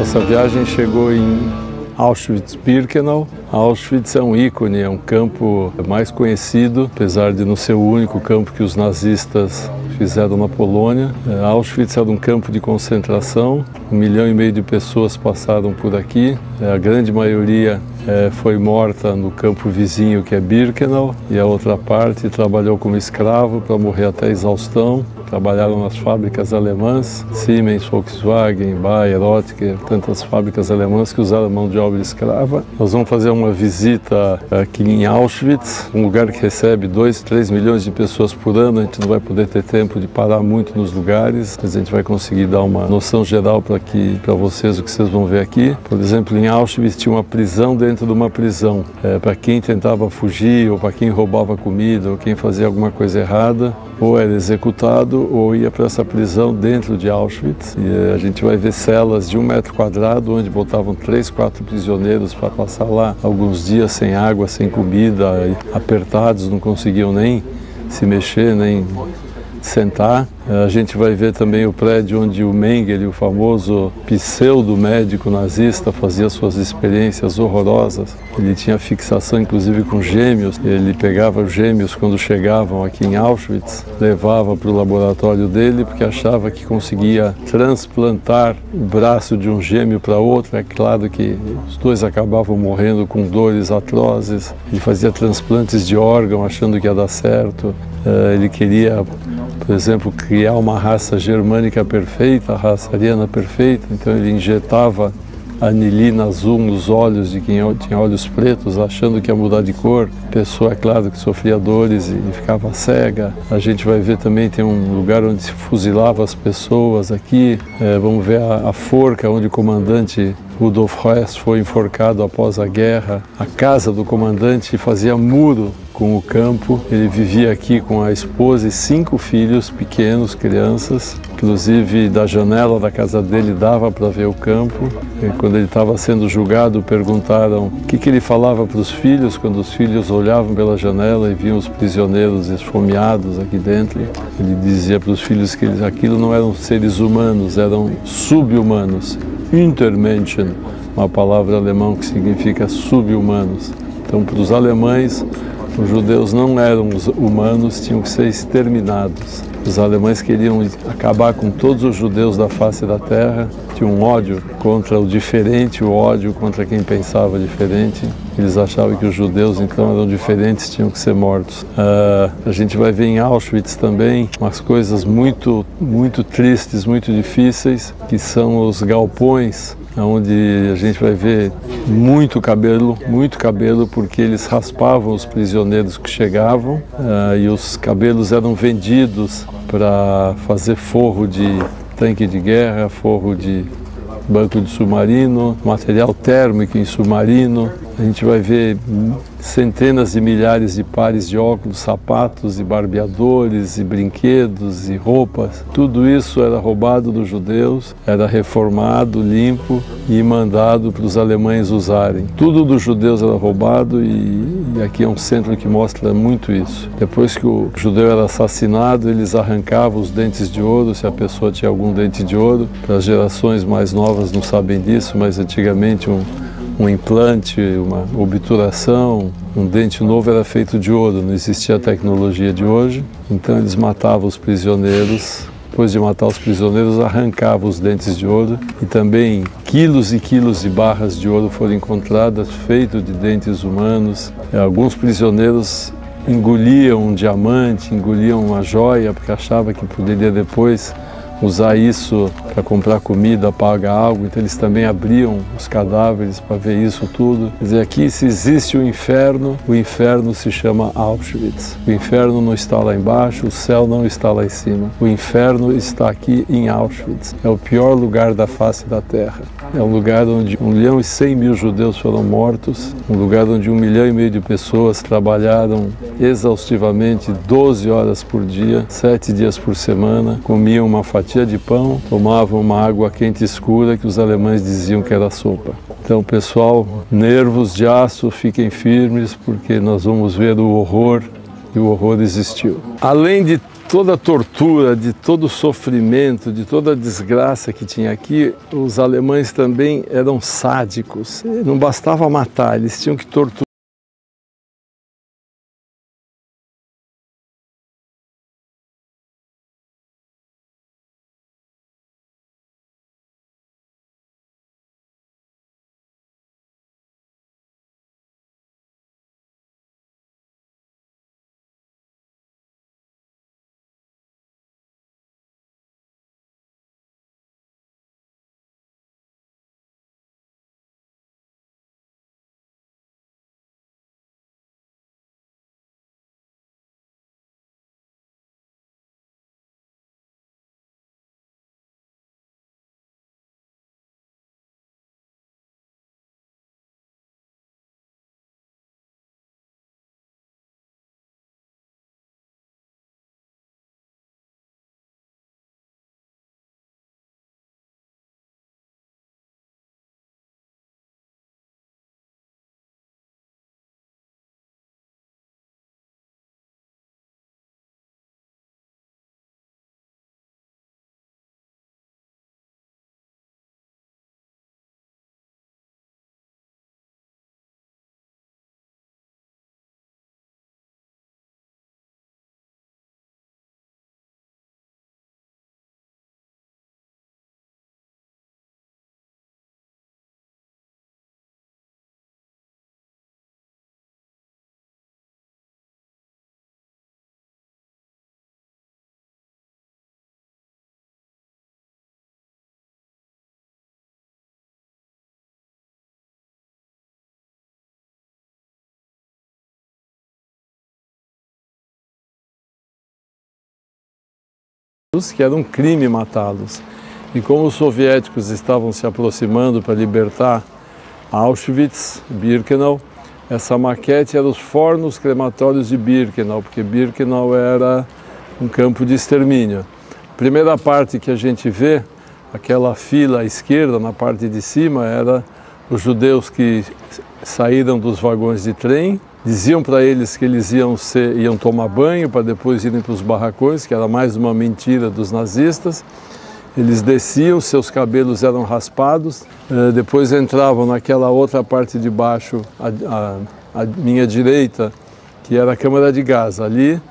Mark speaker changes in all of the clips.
Speaker 1: Essa viagem chegou em Auschwitz-Birkenau. Auschwitz é um ícone, é um campo mais conhecido, apesar de não ser o único campo que os nazistas fizeram na Polônia. Auschwitz era um campo de concentração, 1,5 milhão de pessoas passaram por aqui, a grande maioria foi morta no campo vizinho que é Birkenau, e a outra parte trabalhou como escravo para morrer até exaustão. Trabalharam nas fábricas alemãs, Siemens, Volkswagen, Bayer, Oetker, tantas fábricas alemãs que usaram mão de obra escrava. Nós vamos fazer uma visita aqui em Auschwitz, um lugar que recebe 2, 3 milhões de pessoas por ano. A gente não vai poder ter tempo de parar muito nos lugares, mas a gente vai conseguir dar uma noção geral para vocês o que vocês vão ver aqui. Por exemplo, em Auschwitz tinha uma prisão dentro de uma prisão. Para quem tentava fugir, ou para quem roubava comida, ou quem fazia alguma coisa errada, ou era executado ou ia para essa prisão dentro de Auschwitz. E a gente vai ver celas de 1 metro quadrado, onde botavam 3, 4 prisioneiros para passar lá alguns dias sem água, sem comida, apertados, não conseguiam nem se mexer, nem sentar. A gente vai ver também o prédio onde o Mengele, o famoso pseudo-médico nazista, fazia suas experiências horrorosas. Ele tinha fixação inclusive com gêmeos. Ele pegava os gêmeos quando chegavam aqui em Auschwitz, levava para o laboratório dele porque achava que conseguia transplantar o braço de um gêmeo para outro. É claro que os dois acabavam morrendo com dores atrozes. Ele fazia transplantes de órgão achando que ia dar certo. Ele queria, por exemplo, criar uma raça germânica perfeita, a raça ariana perfeita, então ele injetava anilina azul nos olhos de quem tinha olhos pretos, achando que ia mudar de cor. A pessoa, é claro, que sofria dores e ficava cega. A gente vai ver também, tem um lugar onde se fuzilava as pessoas aqui. Vamos ver a forca onde o comandante Rudolf Hess foi enforcado após a guerra. A casa do comandante fazia muro com o campo. Ele vivia aqui com a esposa e 5 filhos pequenos, crianças. Inclusive, da janela da casa dele dava para ver o campo. E quando ele estava sendo julgado, perguntaram o que ele falava para os filhos, quando os filhos olhavam pela janela e viam os prisioneiros esfomeados aqui dentro. Ele dizia para os filhos que aquilo não eram seres humanos, eram sub-humanos. Untermenschen, uma palavra alemã que significa sub-humanos. Então, para os alemães, os judeus não eram humanos, tinham que ser exterminados. Os alemães queriam acabar com todos os judeus da face da terra, tinham um ódio contra o diferente, o ódio contra quem pensava diferente. Eles achavam que os judeus então eram diferentes, tinham que ser mortos. A gente vai ver em Auschwitz também umas coisas muito tristes, muito difíceis, que são os galpões, onde a gente vai ver muito cabelo, porque eles raspavam os prisioneiros que chegavam e os cabelos eram vendidos para fazer forro de tanque de guerra, forro de banco de submarino, material térmico em submarino. A gente vai ver centenas de milhares de pares de óculos, sapatos e barbeadores e brinquedos e roupas. Tudo isso era roubado dos judeus, era reformado, limpo e mandado para os alemães usarem. Tudo dos judeus era roubado e aqui é um centro que mostra muito isso. Depois que o judeu era assassinado, eles arrancavam os dentes de ouro, se a pessoa tinha algum dente de ouro. Para as gerações mais novas não sabem disso, mas antigamente um implante, uma obturação, um dente novo era feito de ouro, não existia a tecnologia de hoje. Então eles matavam os prisioneiros, depois de matar os prisioneiros arrancavam os dentes de ouro e também quilos e quilos de barras de ouro foram encontradas, feitas de dentes humanos. Alguns prisioneiros engoliam um diamante, engoliam uma joia, porque achavam que poderia depois usar isso para comprar comida, pagar algo, então eles também abriam os cadáveres para ver isso tudo. Quer dizer, aqui se existe o inferno se chama Auschwitz. O inferno não está lá embaixo, o céu não está lá em cima. O inferno está aqui em Auschwitz. É o pior lugar da face da terra. É um lugar onde 1.100.000 judeus foram mortos, um lugar onde 1,5 milhão de pessoas trabalharam exaustivamente 12 horas por dia, 7 dias por semana, comiam uma fatia de pão, tomavam uma água quente escura que os alemães diziam que era sopa. Então, pessoal, nervos de aço, fiquem firmes, porque nós vamos ver o horror, e o horror existiu. Além de toda a tortura, de todo o sofrimento, de toda a desgraça que tinha aqui, os alemães também eram sádicos. Não bastava matar, eles tinham que torturar. Que era um crime matá-los. E como os soviéticos estavam se aproximando para libertar Auschwitz, Birkenau, essa maquete era os fornos crematórios de Birkenau, porque Birkenau era um campo de extermínio. A primeira parte que a gente vê, aquela fila à esquerda, na parte de cima, era os judeus que saíram dos vagões de trem, diziam para eles que eles iam tomar banho para depois irem para os barracões, que era mais uma mentira dos nazistas. Eles desciam, seus cabelos eram raspados, depois entravam naquela outra parte de baixo, à minha direita, que era a câmara de gás. Ali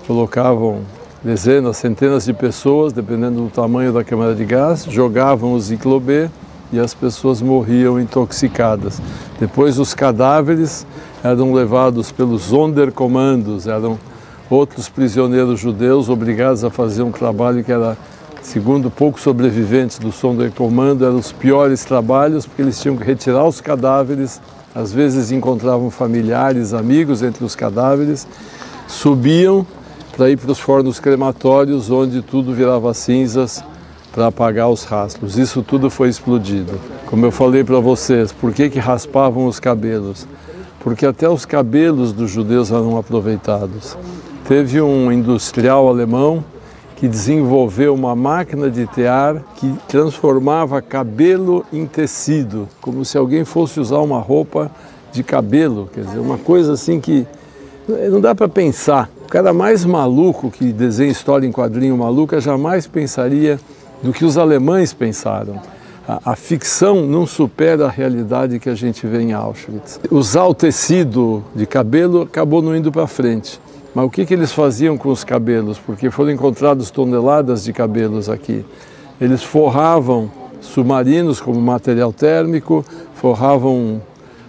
Speaker 1: colocavam dezenas, centenas de pessoas, dependendo do tamanho da câmara de gás, jogavam o Ziclobê e as pessoas morriam intoxicadas. Depois os cadáveres eram levados pelos Sonderkommandos, eram outros prisioneiros judeus obrigados a fazer um trabalho que era, segundo poucos sobreviventes do Sonderkommando, eram os piores trabalhos, porque eles tinham que retirar os cadáveres, às vezes encontravam familiares, amigos entre os cadáveres, subiam para ir para os fornos crematórios, onde tudo virava cinzas, para apagar os rastros. Isso tudo foi explodido. Como eu falei para vocês, por que raspavam os cabelos? Porque até os cabelos dos judeus eram aproveitados. Teve um industrial alemão que desenvolveu uma máquina de tear que transformava cabelo em tecido, como se alguém fosse usar uma roupa de cabelo, quer dizer, uma coisa assim que não dá para pensar. O cara mais maluco que desenha história em quadrinho maluca jamais pensaria do que os alemães pensaram. A ficção não supera a realidade que a gente vê em Auschwitz. Usar o tecido de cabelo acabou não indo para frente. Mas o que eles faziam com os cabelos? Porque foram encontradas toneladas de cabelos aqui. Eles forravam submarinos como material térmico, forravam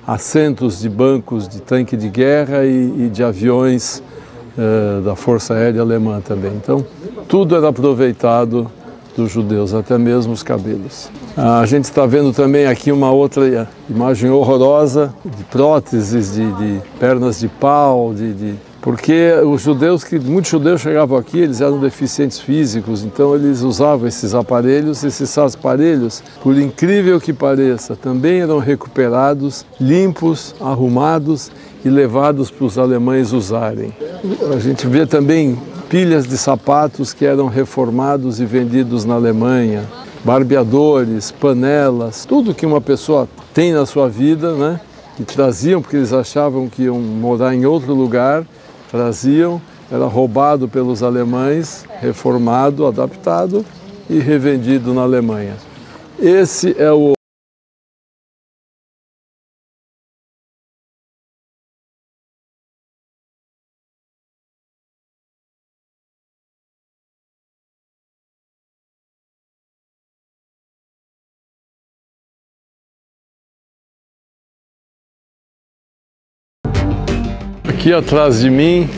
Speaker 1: assentos de bancos de tanque de guerra e de aviões da Força Aérea Alemã também. Então, tudo era aproveitado dos judeus, até mesmo os cabelos. A gente está vendo também aqui uma outra imagem horrorosa de próteses, de pernas de pau, porque os judeus, muitos judeus chegavam aqui, eles eram deficientes físicos, então eles usavam esses aparelhos, por incrível que pareça, também eram recuperados, limpos, arrumados e levados para os alemães usarem. A gente vê também pilhas de sapatos que eram reformados e vendidos na Alemanha, barbeadores, panelas, tudo que uma pessoa tem na sua vida, né? Que traziam porque eles achavam que iam morar em outro lugar, traziam, era roubado pelos alemães, reformado, adaptado e revendido na Alemanha. Esse é o Aqui atrás de mim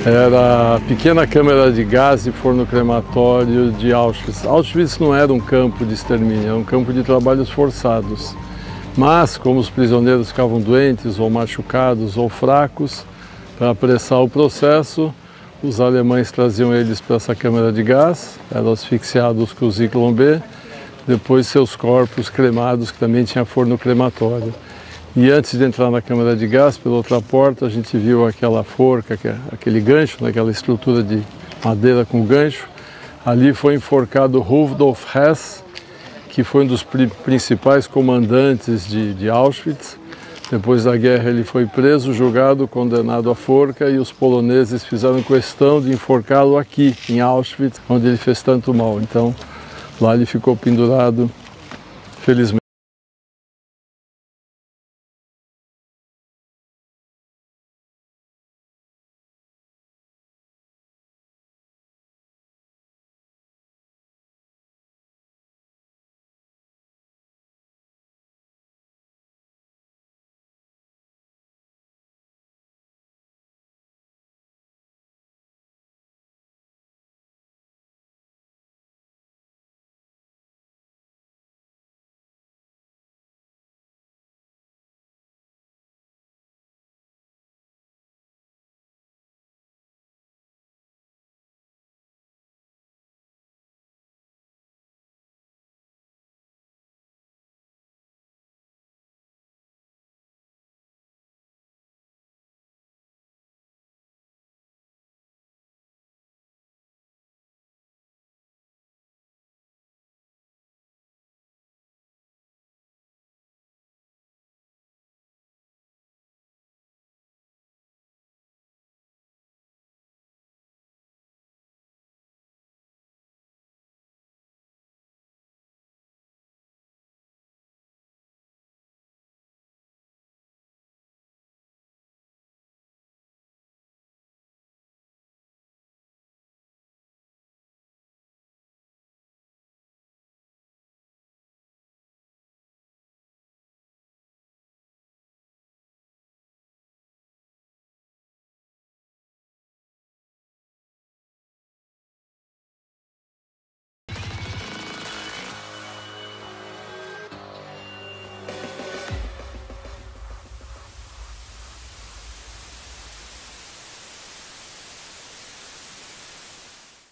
Speaker 1: era a pequena câmara de gás e forno crematório de Auschwitz. Auschwitz não era um campo de extermínio, era um campo de trabalhos forçados. Mas, como os prisioneiros ficavam doentes ou machucados ou fracos, para apressar o processo, os alemães traziam eles para essa câmara de gás, eram asfixiados com o Zyklon B, depois seus corpos cremados, que também tinha forno crematório. E antes de entrar na câmara de gás, pela outra porta, a gente viu aquela forca, aquele gancho, aquela estrutura de madeira com gancho. Ali foi enforcado Rudolf Hess, que foi um dos principais comandantes de Auschwitz. Depois da guerra ele foi preso, julgado, condenado à forca, e os poloneses fizeram questão de enforcá-lo aqui, em Auschwitz, onde ele fez tanto mal. Então, lá ele ficou pendurado, felizmente.